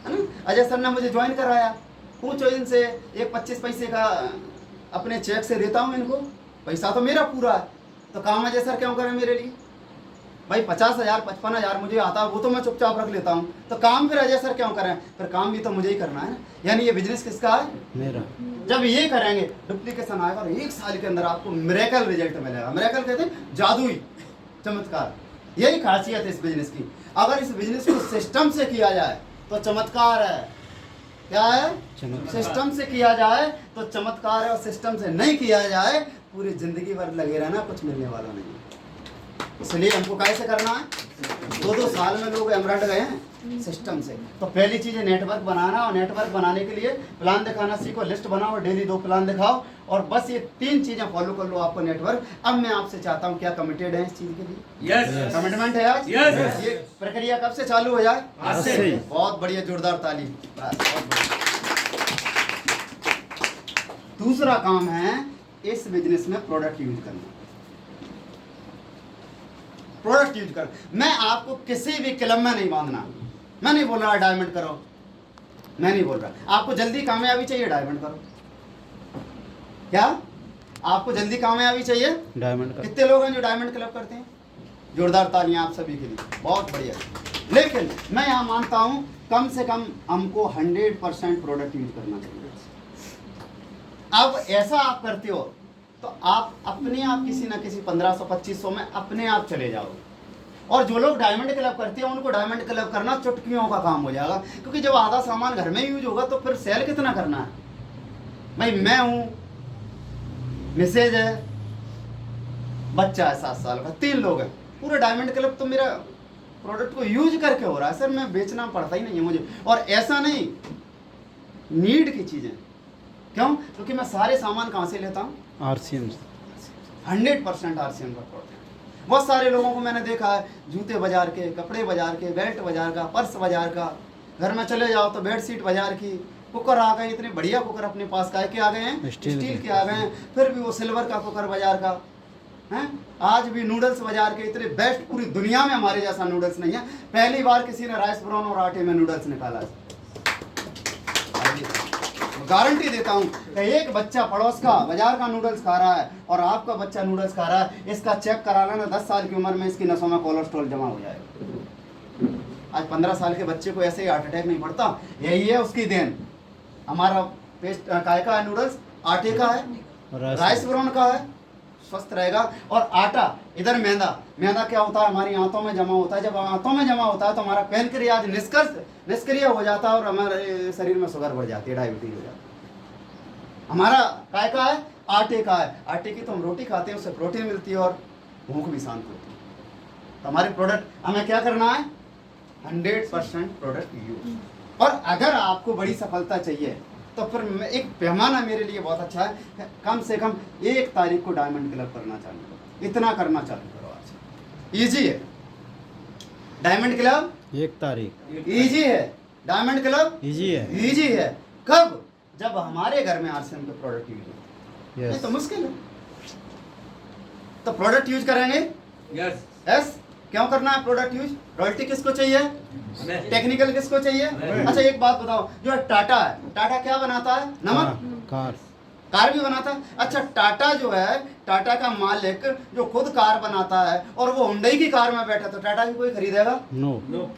[SPEAKER 1] ना? अजय सर ने मुझे ज्वाइन कराया, पूछो इनसे, एक 25 पैसे का अपने चेक से देता हूँ इनको, पैसा तो मेरा पूरा है, तो काम अजय सर क्यों करें मेरे लिए? भाई 50,000 55,000 मुझे आता है, वो तो मैं चुपचाप रख लेता हूँ, तो काम फिर अजय सर क्यों करें? फिर काम भी तो मुझे ही करना है ना। यानी ये बिजनेस किसका है?
[SPEAKER 2] मेरा।
[SPEAKER 1] जब ये करेंगे डुप्लीकेशन आएगा और 1 साल के अंदर आपको मिरेकल रिजल्ट मिलेगा। मिरेकल कहते हैं जादुई चमत्कार, यही खासियत है इस बिजनेस की। अगर इस बिजनेस को सिस्टम से किया जाए तो चमत्कार है। क्या है? सिस्टम से किया जाए तो चमत्कार है, और सिस्टम से नहीं किया जाए पूरी जिंदगी भर लगे रहना, कुछ मिलने वाला नहीं। इसलिए हमको कैसे करना है? 2-2 साल में लोग एमराल्ड गए हैं सिस्टम से। तो पहली चीज़ है नेटवर्क बनाना, और नेटवर्क बनाने के लिए प्लान दिखाना सीखो, लिस्ट बनाओ, डेली 2 प्लान दिखाओ, और बस ये 3 चीज़ें फॉलो कर लो, आपको नेटवर्क। अब मैं आपसे चाहता हूँ, क्या कमिटेड है इस चीज़ के लिए?
[SPEAKER 3] यस।
[SPEAKER 1] कमिटमेंट है आज?
[SPEAKER 3] यस।
[SPEAKER 1] ये प्रक्रिया कब से चालू हो जाए?
[SPEAKER 3] आज से।
[SPEAKER 1] बहुत बढ़िया, जोरदार ताली। बस, बहुत बढ़िया। दूसरा काम है इस बिजनेस में प्रोडक्ट यूज करना। प्रोडक्ट यूज कर, मैं आपको किसी भी क्लब में नहीं बांधना। मैं नहीं बोल रहा डायमंड करो, मैं नहीं बोल रहा। आपको जल्दी कामयाबी चाहिए, डायमंड करो। क्या आपको जल्दी कामयाबी चाहिए?
[SPEAKER 2] डायमंड का।
[SPEAKER 1] कितने लोग हैं जो डायमंड क्लब करते हैं? जोरदार तालियां आप सभी के लिए, बहुत बढ़िया। लेकिन मैं यहाँ मानता हूँ कम से कम हमको 100% प्रोडक्ट यूज करना चाहिए। अब ऐसा आप करते हो तो आप अपने आप किसी ना किसी 1500-2500 में अपने आप चले जाओगे। और जो लोग डायमंड क्लब करते हैं उनको डायमंड क्लब करना चुटकियों का काम हो जाएगा, क्योंकि जब आधा सामान घर में यूज होगा तो फिर सेल कितना करना है? भाई मैं हूँ, मिसेज है, बच्चा है 7 साल का, 3 लोग हैं, पूरे डायमंड क्लब तो मेरा प्रोडक्ट को यूज करके हो रहा है सर, मैं बेचना पड़ता ही नहीं है मुझे। और ऐसा नहीं, नीड की चीज़ें, क्यों? क्योंकि मैं सारे सामान कहाँ से लेता हूँ?
[SPEAKER 2] RCM
[SPEAKER 1] 100% RCM का प्रोडक्ट। बहुत सारे लोगों को मैंने देखा है, जूते बाजार के, कपड़े बाजार के, बेल्ट बाजार का, पर्स बाजार का, घर में चले जाओ तो बेड शीट बाजार की, कुकर आ गए, इतने बढ़िया कुकर अपने पास का है के आ गए हैं, स्टील के आ गए हैं, फिर भी वो सिल्वर का कुकर बाजार का हैं। आज भी नूडल्स बाजार के इतने बेस्ट, पूरी दुनिया में हमारे जैसा नूडल्स नहीं है। पहली बार किसी ने राइस ब्राउन और आटे में नूडल्स निकाला है। गारंटी देता हूँ कि एक बच्चा पड़ोस का बाजार का नूडल्स खा रहा है और आपका बच्चा नूडल्स खा रहा है, इसका चेक करा लेना, 10 साल की उम्र में इसकी नसों में कोलेस्ट्रॉल जमा हो जाएगा। आज 15 साल के बच्चे को ऐसे ही हार्ट अटैक नहीं पड़ता, यही है उसकी देन। हमारा पेस्ट काय का है? नूडल्स आटे का है, राइस ब्राउन का है, स्वस्थ रहेगा। और आटा, इधर मैदा, मैदा क्या होता है? हमारी आंतों में जमा होता है। जब आंतों में जमा होता है तो हमारा पैनक्रियाज निष्क्रिय हो जाता है और हमारे शरीर में शुगर बढ़ जाती है, डायबिटीज हो जाती है। हमारा काय का है? आटे का है। आटे की तो हम रोटी खाते हैं, उससे प्रोटीन मिलती है और भूख भी शांत होती है। तो हमारे प्रोडक्ट हमें क्या करना है? 100% प्रोडक्ट यूज। और अगर आपको बड़ी सफलता चाहिए तो फिर एक पैमाना मेरे लिए बहुत अच्छा है, कम से कम 1 तारीख को डायमंड क्लब करना चालू करो, इतना करना चालू करो आज। इजी है डायमंड क्लब,
[SPEAKER 2] 1 तारीख
[SPEAKER 1] इजी है डायमंड क्लब,
[SPEAKER 2] इजी है।
[SPEAKER 1] इजी है। कब? जब हमारे घर में RCM के प्रोडक्ट यूज हो। ये तो मुश्किल है। तो प्रोडक्ट यूज करेंगे,
[SPEAKER 3] यस
[SPEAKER 1] यस। क्यों करना है प्रोडक्ट यूज? रॉयल्टी किसको चाहिए? टेक्निकल किसको चाहिए? अच्छा एक बात बताओ, जो टाटा है, टाटा क्या बनाता है? नमक, कार भी बनाता है। अच्छा टाटा जो है, टाटा का मालिक जो खुद कार बनाता है और वो हुंडई की कार में बैठा, तो टाटा की कोई खरीदेगा?
[SPEAKER 2] नो।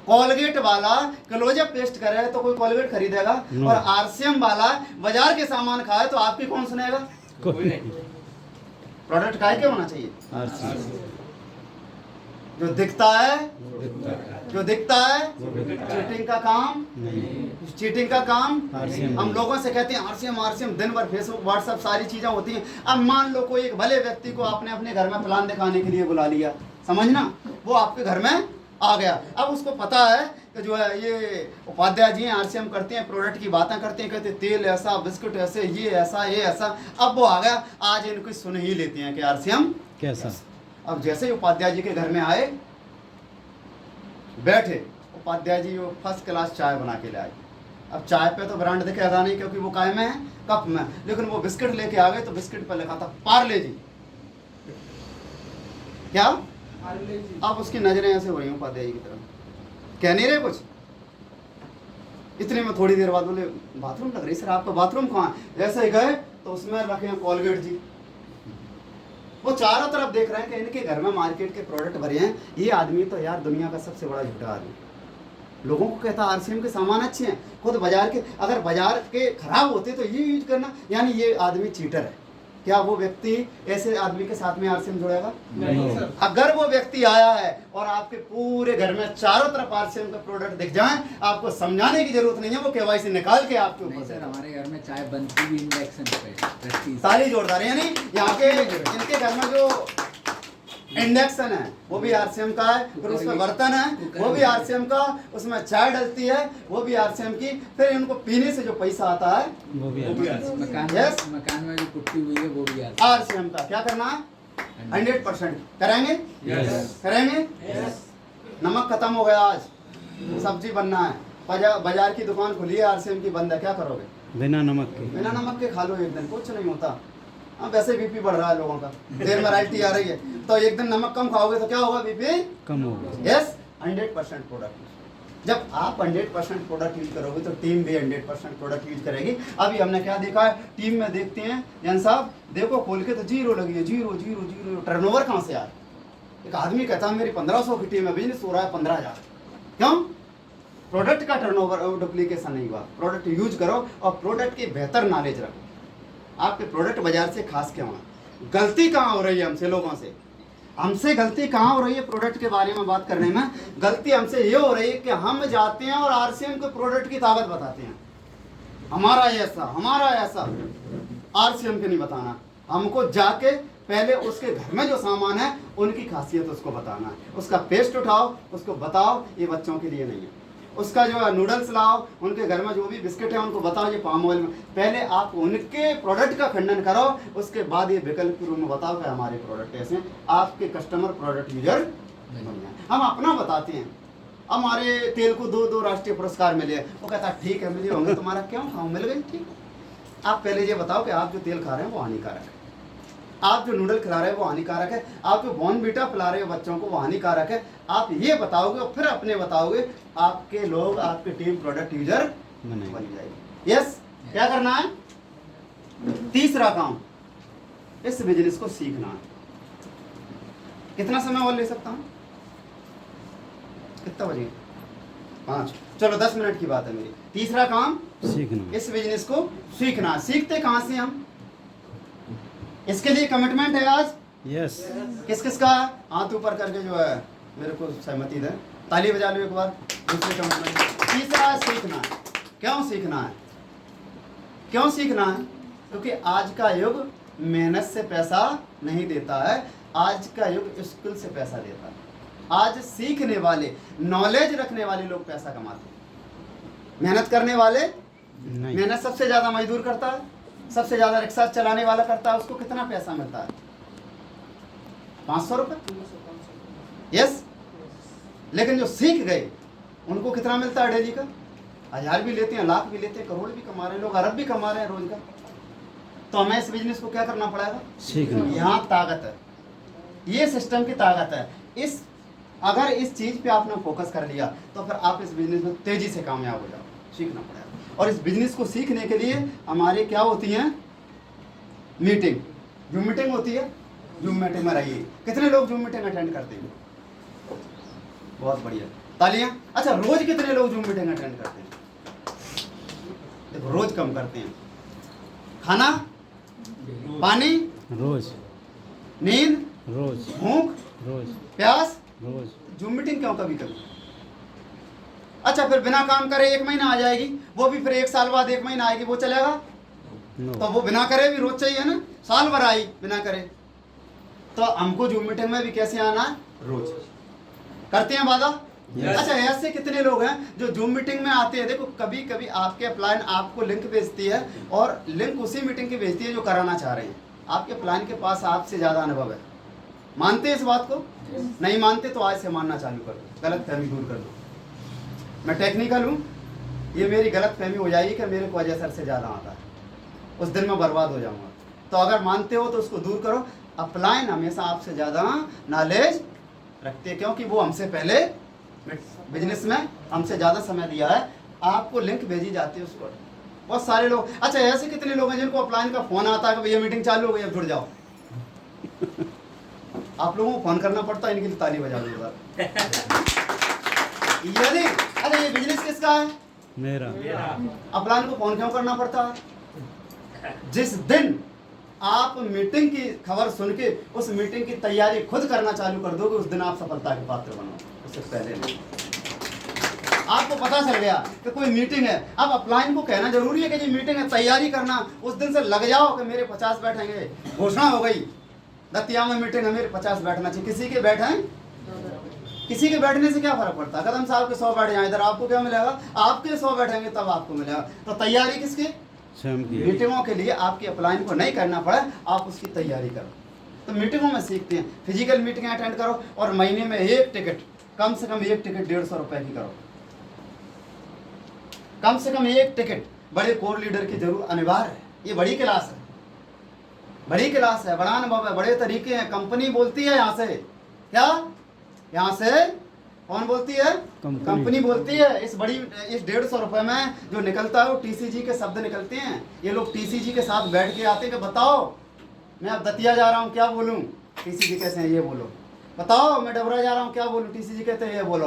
[SPEAKER 1] कोलगेट वाला क्लोजअप पेस्ट करे तो कोई कोलगेट खरीदेगा? और RCM वाला बाजार के सामान खाए तो आपकी कौन सुनेगा?
[SPEAKER 3] कोई नहीं।
[SPEAKER 1] प्रोडक्ट काय के होना चाहिए?
[SPEAKER 2] RCM
[SPEAKER 1] जो दिखता है, जो दिखता है, चीटिंग का काम नहीं, चीटिंग का काम। हम लोगों से कहते हैं RCM दिन भर फेसबुक व्हाट्सएप सारी चीजें होती हैं। अब मान लो कोई एक भले व्यक्ति को आपने अपने घर में प्लान दिखाने के लिए बुला लिया, समझना, वो आपके घर में आ गया। अब उसको पता है कि जो है ये उपाध्याय जी हैं, RCM करते हैं, प्रोडक्ट की बातें करते हैं, कहते हैं तेल ऐसा, बिस्कुट ऐसे, ये ऐसा, ये ऐसा। अब वो आ गया, आज इनको सुन ही लेते हैं कि RCM
[SPEAKER 2] कैसा।
[SPEAKER 1] अब जैसे ही उपाध्याय जी के घर में आए, बैठे, उपाध्याय जी वो फर्स्ट क्लास चाय बना के ले आए। अब चाय पे तो ब्रांड दिखेगा नहीं क्योंकि वो काय में है? कप में। लेकिन वो बिस्किट लेके आ गए तो बिस्किट पर लिखा था पार्ले जी। क्या? अब उसकी नजरें ऐसे हो रही हैं उपाध्याय जी की तरफ, कह नहीं रहे कुछ। इतने में थोड़ी देर बाद बोले बाथरूम लग रही सर, आपका बाथरूम कहाँ है? जैसे ही गए तो उसमें रखे हैं कोलगेट जी। वो चारों तरफ देख रहे हैं कि इनके घर में मार्केट के प्रोडक्ट भरे हैं। ये आदमी तो यार दुनिया का सबसे बड़ा झूठा आदमी। लोगों को कहता RCM के सामान अच्छे हैं, खुद बाजार के, अगर बाजार के खराब होते तो ये यूज करना, यानी ये आदमी चीटर है। क्या वो व्यक्ति ऐसे आदमी के साथ में RCM जुड़ेगा?
[SPEAKER 3] नहीं।
[SPEAKER 1] अगर वो व्यक्ति आया है और आपके पूरे घर में चारों तरफ RCM का प्रोडक्ट दिख जाए, आपको समझाने की जरूरत नहीं है, वो KYC निकाल के आपके ऊपर।
[SPEAKER 4] सर हमारे घर में चाय बनती भी इंडक्शन पे।
[SPEAKER 1] ताली जोरदार है। यानी यहाँ के इनके घर में जो इंडक्शन है वो भी RCM का है, फिर उसमें बर्तन है वो भी RCM का, उसमें चाय डलती है वो भी RCM की, फिर इनको पीने से जो पैसा आता है
[SPEAKER 2] वो भी
[SPEAKER 4] मकान में जो पुट्टी हुई है वो भी
[SPEAKER 1] RCM का। क्या करना है? 100% करेंगे, करेंगे। नमक खत्म हो गया, आज सब्जी बनना है, बाजार की दुकान खुली है, RCM की बंद है, क्या करोगे?
[SPEAKER 2] बिना नमक के।
[SPEAKER 1] बिना नमक के खा लो एक दिन, कुछ नहीं होता। हाँ वैसे BP बढ़ रहा है लोगों का, देर में रॉयल्टी आ रही है, तो एक दिन नमक कम खाओगे तो क्या होगा? BP
[SPEAKER 2] कम होगा।
[SPEAKER 1] यस। 100% प्रोडक्ट। जब आप 100% प्रोडक्ट यूज करोगे तो टीम भी 100% प्रोडक्ट यूज करेगी। अभी हमने क्या देखा है टीम में, देखते हैं जैन साहब देखो खोल के तो 0 लगी है, 0 टर्नओवर कहाँ से आ रहा है? एक आदमी कहता है मेरी 1500 की टीम में बिजनेस हो रहा है 15,000। क्यों? प्रोडक्ट का टर्नओवर डुप्लीकेशन नहीं हुआ। प्रोडक्ट यूज करो और प्रोडक्ट की बेहतर नॉलेज रखो। आपके प्रोडक्ट बाजार से खास क्यों है? गलती कहाँ हो रही है हमसे, लोगों से? हमसे गलती कहाँ हो रही है प्रोडक्ट के बारे में बात करने में? गलती हमसे ये हो रही है कि हम जाते हैं और RCM के प्रोडक्ट की ताकत बताते हैं, हमारा ऐसा, हमारा ऐसा। RCM के नहीं बताना, हमको जाके पहले उसके घर में जो सामान है उनकी खासियत उसको बताना है। उसका पेस्ट उठाओ, उसको बताओ ये बच्चों के लिए नहीं है। उसका जो है नूडल्स लाओ, उनके घर में जो भी बिस्किट है उनको बताओ ये पाम ऑयल में। पहले आप उनके प्रोडक्ट का खंडन करो, उसके बाद ये विकल्प के रूप में बताओ कि हमारे प्रोडक्ट ऐसे हैं, आपके कस्टमर प्रोडक्ट यूजर बन जाए। हम अपना बताते हैं, हमारे तेल को 2 राष्ट्रीय पुरस्कार मिले, वो कहता है ठीक है मिले होंगे, तुम्हारा क्यों खाऊं, मिल गई ठीक। आप पहले ये बताओ कि आप जो तेल खा रहे हैं वो हानिकारक है, आप जो नूडल खिला रहे हैं वो हानिकारक है, आप जो बॉर्नवीटा पिला रहे हो बच्चों को वो हानिकारक है। आप ये बताओगे और फिर अपने बताओगे, आपके लोग आपके टीम प्रोडक्ट यूजर बन जाएगी। यस, क्या करना है? तीसरा काम, इस बिजनेस को सीखना है। कितना समय और ले सकता हूँ? कितना बजे? 5। चलो 10 मिनट की बात है मेरी। तीसरा काम,
[SPEAKER 2] सीखना।
[SPEAKER 1] इस बिजनेस को सीखना। सीखते कहाँ से हम? इसके लिए कमिटमेंट है आज?
[SPEAKER 2] यस।
[SPEAKER 1] किस किस का? हाथ ऊपर करके जो है मेरे को सहमति दें, ताली बजा लो एक बार। दूसरे कमिटमेंट, तीसरा सीखना। क्यों सीखना है? क्यों सीखना है? क्योंकि आज का युग मेहनत से पैसा नहीं देता है, आज का युग स्किल से पैसा देता है। आज सीखने वाले, नॉलेज रखने वाले लोग पैसा कमाते हैं। मेहनत करने वाले
[SPEAKER 2] नहीं।
[SPEAKER 1] मेहनत सबसे ज्यादा मजदूर करता है, सबसे ज्यादा रिक्शा चलाने वाला करता है, उसको कितना पैसा मिलता है? 500 रुपये। यस। लेकिन जो सीख गए उनको कितना मिलता है डेली का? 1000 भी लेते हैं, लाख भी लेते हैं, करोड़ भी कमा रहे हैं लोग, अरब भी कमा रहे हैं रोज का। तो हमें इस बिजनेस को क्या करना पड़ेगा?
[SPEAKER 2] सीखना।
[SPEAKER 1] यहाँ ताकत है, ये सिस्टम की ताकत है। इस अगर इस चीज पे आपने फोकस कर लिया तो फिर आप इस बिजनेस में तेजी से कामयाब हो जाओ। सीखना पड़ेगा। और इस बिजनेस को सीखने के लिए हमारे क्या होती हैं? मीटिंग। जूम मीटिंग होती है, जूम मीटिंग में रहिए। कितने लोग जूम मीटिंग अटेंड करते हैं? बहुत बढ़िया, तालियां। अच्छा, रोज कितने लोग जूम मीटिंग अटेंड करते हैं? देखो, रोज कम करते हैं। खाना, पानी,
[SPEAKER 2] रोज।
[SPEAKER 1] नींद,
[SPEAKER 2] रोज।
[SPEAKER 1] भूख,
[SPEAKER 2] रोज।
[SPEAKER 1] प्यास,
[SPEAKER 2] रोज।
[SPEAKER 1] जूम मीटिंग क्यों कभी कभी? अच्छा, फिर बिना काम करे 1 महीना आ जाएगी, वो भी फिर 1 साल बाद 1 महीना आएगी, वो चलेगा?
[SPEAKER 2] नो।
[SPEAKER 1] तो वो बिना करे भी रोज चाहिए ना, साल भर आई बिना करे। तो हमको जूम मीटिंग में भी कैसे आना है? रोज। करते हैं वादा?
[SPEAKER 2] Yes.
[SPEAKER 1] अच्छा, ऐसे कितने लोग हैं जो जूम मीटिंग में आते हैं? देखो, कभी कभी आपके अपलाइन आपको लिंक भेजती है और लिंक उसी मीटिंग की भेजती है जो कराना चाह रहे हैं। आपके अपलाइन के पास आपसे ज्यादा अनुभव है। मानते हैं इस बात को? नहीं मानते तो आज से मानना चालू कर दो, गलत फहमी दूर कर दो। मैं टेक्निकल हूँ, ये मेरी गलत फहमी हो जाएगी कि मेरे को अजय सर से ज़्यादा आता है, उस दिन मैं बर्बाद हो जाऊँगा। तो अगर मानते हो तो उसको दूर करो। अपलाइन हमेशा आपसे ज़्यादा नॉलेज रखते हैं, क्योंकि वो हमसे पहले बिजनेस में हमसे ज़्यादा समय दिया है। आपको लिंक भेजी जाती है उसको। बहुत सारे लोग, अच्छा ऐसे कितने लोग हैं जिनको अपलाइन का फ़ोन आता है कि भैया मीटिंग चालू हो गई, अब जुड़ जाओ। आप लोगों को फोन करना पड़ता है, इनके लिए ताली बजा दो। यदि अरे ये बिजनेस किसका है?
[SPEAKER 2] मेरा।
[SPEAKER 1] अपलाइन को फोन क्यों करना पड़ता है? जिस दिन आप मीटिंग की खबर सुन के उस मीटिंग की तैयारी खुद करना चालू कर दोगे, उस दिन आप सफलता के पात्र बनोगे, उससे पहले नहीं। आपको पता चल गया कि कोई मीटिंग है, अब अपलाइन को कहना जरूरी है कि ये मीटिंग है, तैयारी करना। उस दिन से लग जाओ कि मेरे 50 बैठेंगे, घोषणा हो गई दतिया में मीटिंग है, मेरे 50 बैठना चाहिए। किसी के बैठे, किसी के बैठने से क्या फर्क पड़ता है? कदम साहब के 100 बैठ जाए, इधर आपको क्या मिलेगा? आपके 100 बैठेंगे तब आपको मिलेगा। तो तैयारी किसकी?
[SPEAKER 2] स्वयं की।
[SPEAKER 1] मीटिंगों के लिए आपकी अपलाइन को नहीं करना पड़े, आप उसकी तैयारी करो। तो मीटिंगों में सीखते हैं। फिजिकल मीटिंग अटेंड करो और महीने में एक टिकट, कम से कम एक टिकट 150 रुपए की करो। कम से कम एक टिकट बड़े कोर लीडर की जरूर अनिवार्य है। ये बड़ी क्लास है, बड़ी क्लास है, बड़ा अनुभव है, बड़े तरीके हैं। कंपनी बोलती है यहाँ से, क्या यहाँ से कौन बोलती है? कंपनी बोलती है। इस 150 रुपए में जो निकलता है वो टीसीजी के शब्द निकलते हैं। ये लोग टीसीजी के साथ बैठ के आते हैं कि बताओ मैं अब दतिया जा रहा हूँ, क्या बोलूँ? टीसीजी कैसे हैं ये बोलो। बताओ मैं डबरा जा रहा हूँ, क्या बोलूँ? टीसीजी कहते हैं ये बोलो।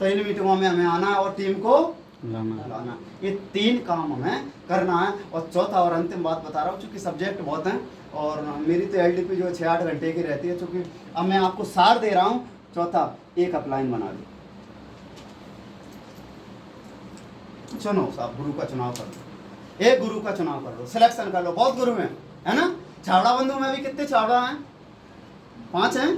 [SPEAKER 1] तो इन मीटिंगों में हमें आना है और टीम को लाना। ये 3 काम हमें करना है। और चौथा और अंतिम बात बता रहा हूँ, चूँकि सब्जेक्ट बहुत हैं और मेरी तो एलडीपी जो 6-8 घंटे की रहती है, चूँकि अब मैं आपको सार दे रहा हूँ। चौथा, एक अपलाइन बना लो। चुनो साहब, गुरु का चुनाव कर लो, एक गुरु का चुनाव कर लो, सिलेक्शन कर लो। बहुत गुरु हैं, है ना? छाबड़ा बंधु में भी कितने छाबड़ा हैं? 5 हैं।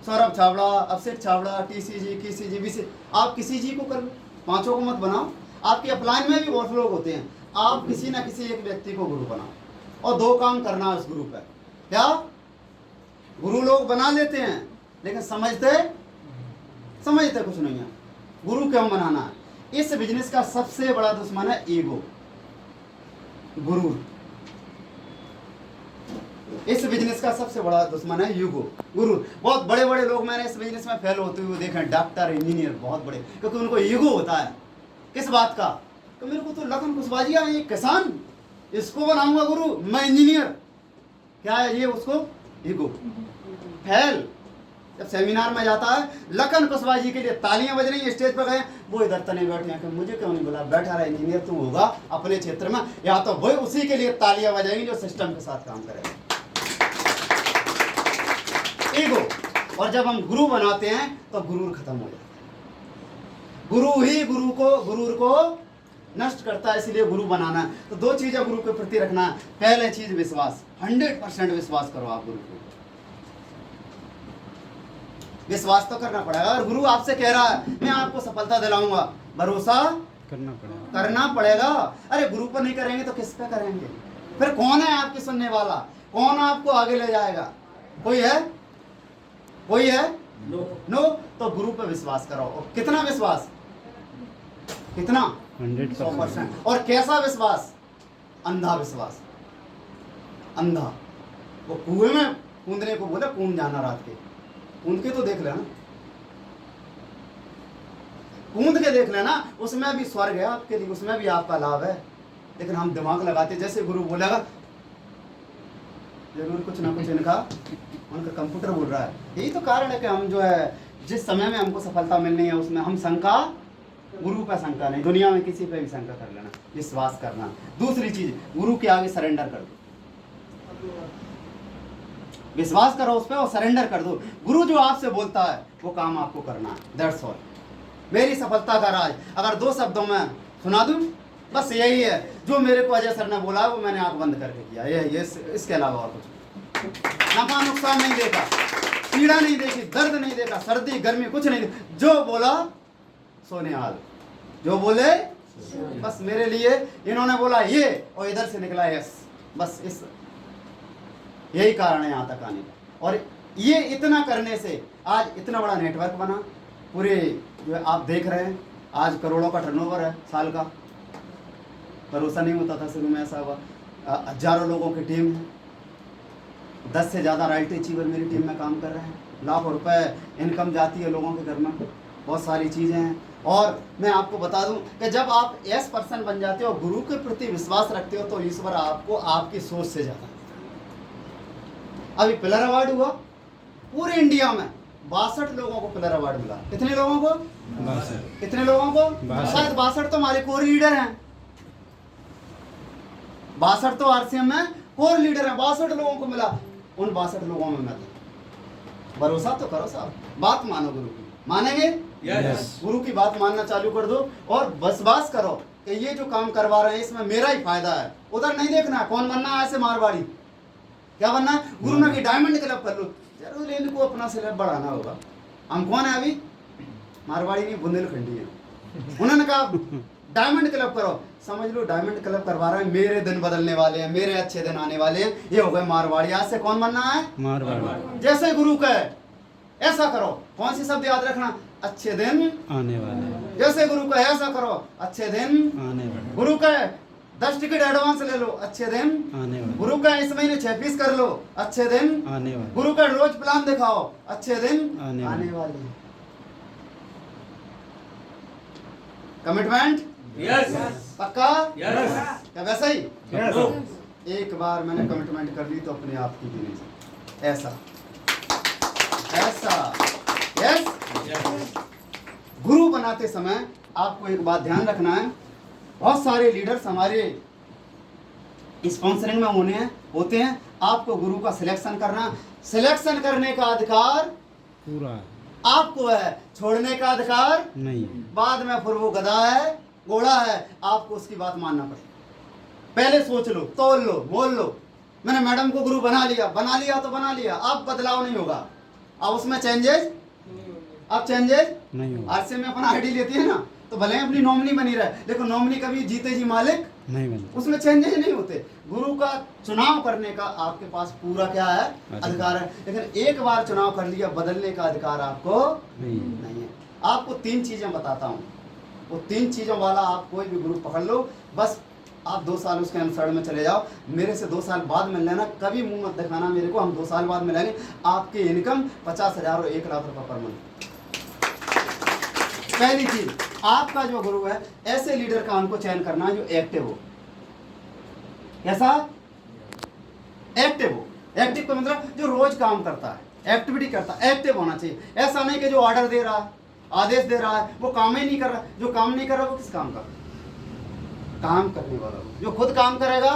[SPEAKER 1] सौरभ छाबड़ा, अभिषेक छाबड़ा, TCG, KCG, BC। आप किसी जी को कर लो, 5 को मत बनाओ। आपके अपलाइन में भी बहुत लोग होते हैं। आप किसी ना किसी एक व्यक्ति को गुरु बनाओ और 2 काम करना उस गुरु पर। क्या? गुरु लोग बना लेते हैं लेकिन समझते कुछ नहीं है। गुरु क्यों बनाना है? इस बिजनेस का सबसे बड़ा दुश्मन है ईगो, गुरूर। इस बिजनेस का सबसे बड़ा दुश्मन है ईगो, गुरूर। बहुत बड़े बड़े लोग मैंने इस बिजनेस में फेल होते हुए देखे हैं, डॉक्टर, इंजीनियर, बहुत बड़े, क्योंकि उनको ईगो होता है। किस बात का? तो मेरे को तो लखन कुशवाहा है, ये किसान, इसको बनाऊंगा गुरु, मैं इंजीनियर। क्या है ये? उसको ईगो। फेल। जब सेमिनार में जाता है, लखन कुशवाहा जी के लिए तालियां बज रही हैं, स्टेज पर गए, वो इधर तने बैठे हैं कि मुझे क्यों नहीं बोला, बैठा रहा इंजीनियर तू होगा अपने क्षेत्र में, या तो वो उसी के लिए तालियां बजाएंगे जो सिस्टम के साथ काम करेगा। ईगो। और जब हम गुरु बनाते हैं तो गुरूर खत्म हो जाता है। गुरु ही गुरूर को नष्ट करता है, इसलिए गुरु बनाना है। तो 2 चीजें गुरु के प्रति रखना है। पहले चीज विश्वास, 100% विश्वास करो आप गुरु को। विश्वास तो करना पड़ेगा। और गुरु आपसे कह रहा है मैं आपको सफलता दिलाऊंगा, भरोसा करना पड़ेगा। अरे गुरु पर नहीं करेंगे तो किस पे करेंगे? फिर कौन है आपकी सुनने वाला? कौन आपको आगे ले जाएगा? कोई है? कोई है? नो। तो गुरु पे विश्वास करो। और कितना विश्वास? कितना? 100%। और कैसा विश्वास? अंधा विश्वास। अंधा। वो कुएं में कूदने को बोले, कूद जाना रात के, कूद के तो देख लेना, कूद के देख लेना, उसमें भी स्वर्ग है आपके लिए, उसमें भी आपका लाभ है। लेकिन हम दिमाग लगाते, जैसे गुरु बोलेगा जरूर कुछ ना कुछ उनका कंप्यूटर बोल रहा है। यही तो कारण है कि हम जो है, जिस समय में हमको सफलता मिलनी है उसमें हम शंका, गुरु पर शंका नहीं, दुनिया में किसी पे भी शंका कर लेना, विश्वास करना। दूसरी चीज, गुरु के आगे सरेंडर कर दो, विश्वास करो उस पर और सरेंडर कर दो। गुरु जो आपसे बोलता है वो काम आपको करना है। That's all. मेरी सफलता का राज अगर 2 शब्दों में सुना दूं, बस यही है। जो मेरे को अजय सर ने बोला है वो मैंने आंख बंद करके किया, ये इसके अलावा और कुछ नफा नुकसान नहीं देखा, पीड़ा नहीं देखी, दर्द नहीं देखा, सर्दी गर्मी कुछ नहीं देखा। जो बोला सोनेहाल, जो बोले बस मेरे लिए इन्होंने बोला ये, और इधर से निकला यस। बस इस यही कारण है यहाँ तक आने का। और ये इतना करने से आज इतना बड़ा नेटवर्क बना, पूरे जो आप देख रहे हैं, आज करोड़ों का टर्नओवर है साल का। भरोसा नहीं होता था शुरू में, ऐसा हुआ। हजारों लोगों की टीम है, 10 से ज़्यादा राइट अचीवर मेरी टीम में काम कर रहे हैं। लाखों रुपए इनकम जाती है लोगों के घर में, बहुत सारी चीज़ें हैं। और मैं आपको बता दूं कि जब आप एस पर्सन बन जाते हो, गुरु के प्रति विश्वास रखते हो, तो ईश्वर आपको आपकी सोच से ज़्यादा। अभी पिलर अवार्ड हुआ पूरे इंडिया में, 62 लोगों को पिलर अवार्ड मिला। कितने लोगों को? 62। कितने लोगों को? शायद 62 तो हमारे कोर लीडर हैं। 62 तो RCM में कोर लीडर हैं, 62 लोगों को मिला। उन 62 लोगों में मैं था। भरोसा तो करो साहब, बात मानो गुरु की। मानेंगे?
[SPEAKER 3] यस।
[SPEAKER 1] गुरु की बात मानना चालू कर दो और विश्वास करो कि ये जो काम करवा रहे हैं इसमें मेरा ही फायदा है। उधर नहीं देखना कौन बनना है, ऐसे मारवाड़ी क्या बनना है। गुरु ने कि डायमंड क्लब कर लो, जरूर इनको अपना सिलेब बढ़ाना होगा। हम कौन है अभी? मारवाड़ी नहीं, बुंदेलखंडी है। उन्होंने कहा डायमंड क्लब करो, समझ लो डायमंड क्लब करवा रहे हैं, मेरे दिन बदलने वाले हैं, मेरे अच्छे दिन आने वाले हैं। ये हो गए मारवाड़ी। आज से कौन बनना है?
[SPEAKER 2] मारवाड़ी।
[SPEAKER 1] जैसे गुरु कहे ऐसा करो। कौन सी शब्द याद रखना? अच्छे दिन
[SPEAKER 2] आने वाले।
[SPEAKER 1] जैसे गुरु कहे ऐसा करो, अच्छे दिन
[SPEAKER 2] आने वाले।
[SPEAKER 1] गुरु कहे 10 टिकट एडवांस ले लो, अच्छे दिन
[SPEAKER 2] आने वाले।
[SPEAKER 1] गुरु कहे इस महीने 6 पीस कर लो, अच्छे दिन
[SPEAKER 2] आने वाले।
[SPEAKER 1] गुरु का रोज प्लान दिखाओ, अच्छे दिन
[SPEAKER 2] आने
[SPEAKER 1] वाले। कमिटमेंट?
[SPEAKER 3] यस।
[SPEAKER 1] पक्का?
[SPEAKER 3] यस।
[SPEAKER 1] क्या वैसा ही?
[SPEAKER 3] यस।
[SPEAKER 1] एक बार मैंने कमिटमेंट कर ली तो अपने आप की भी नहीं सकती। ऐसा ऐसा यस। गुरु बनाते समय आपको एक बात ध्यान रखना है, बहुत सारे लीडर्स हमारे स्पॉन्सरिंग में होते हैं। आपको गुरु का सिलेक्शन करना, सिलेक्शन करने का अधिकार
[SPEAKER 2] पूरा
[SPEAKER 1] आपको है, छोड़ने का अधिकार
[SPEAKER 2] नहीं।
[SPEAKER 1] बाद में फिर वो गधा है, घोड़ा है, आपको उसकी बात मानना पड़ेगा। पहले सोच लो, तोल लो, मोल लो, मैंने मैडम को गुरु बना लिया तो बना लिया, अब बदलाव नहीं होगा, अब उसमें चेंजेस, अब चेंजेस
[SPEAKER 2] नहीं होगा,
[SPEAKER 1] आज से मैं अपना आईडी लेती है ना, तो भले ही अपनी नॉमिनी बनी रहे, लेकिन नॉमिनी कभी जीते जी मालिक
[SPEAKER 2] नहीं बनता।
[SPEAKER 1] उसमें चेंजेस नहीं होते। गुरु का चुनाव करने का आपके पास पूरा क्या है, अधिकार है, लेकिन एक बार चुनाव कर लिया, बदलने का अधिकार आपको
[SPEAKER 2] नहीं।
[SPEAKER 1] नहीं है। आपको 3 चीजें बताता हूँ, वो 3 चीजों वाला आप कोई भी गुरु पकड़ लो, बस आप 2 साल उसके अनुसरण में चले जाओ, मेरे से 2 साल बाद मिल लेना, कभी मुंह मत दिखाना मेरे को, हम 2 साल बाद मिलेंगे, आपकी इनकम 50,000 और 1 लाख रुपए पर मंथ। पहली चीज, आपका जो गुरु है ऐसे लीडर का हमको चयन करना है जो एक्टिव हो। कैसा? एक्टिव हो। एक्टिव का मतलब जो रोज काम करता है, एक्टिविटी करता है, एक्टिव होना चाहिए। ऐसा नहीं कि जो ऑर्डर दे रहा है, आदेश दे रहा है, वो काम ही नहीं कर रहा। जो काम नहीं कर रहा वो किस काम का? काम करने वाला। जो खुद काम करेगा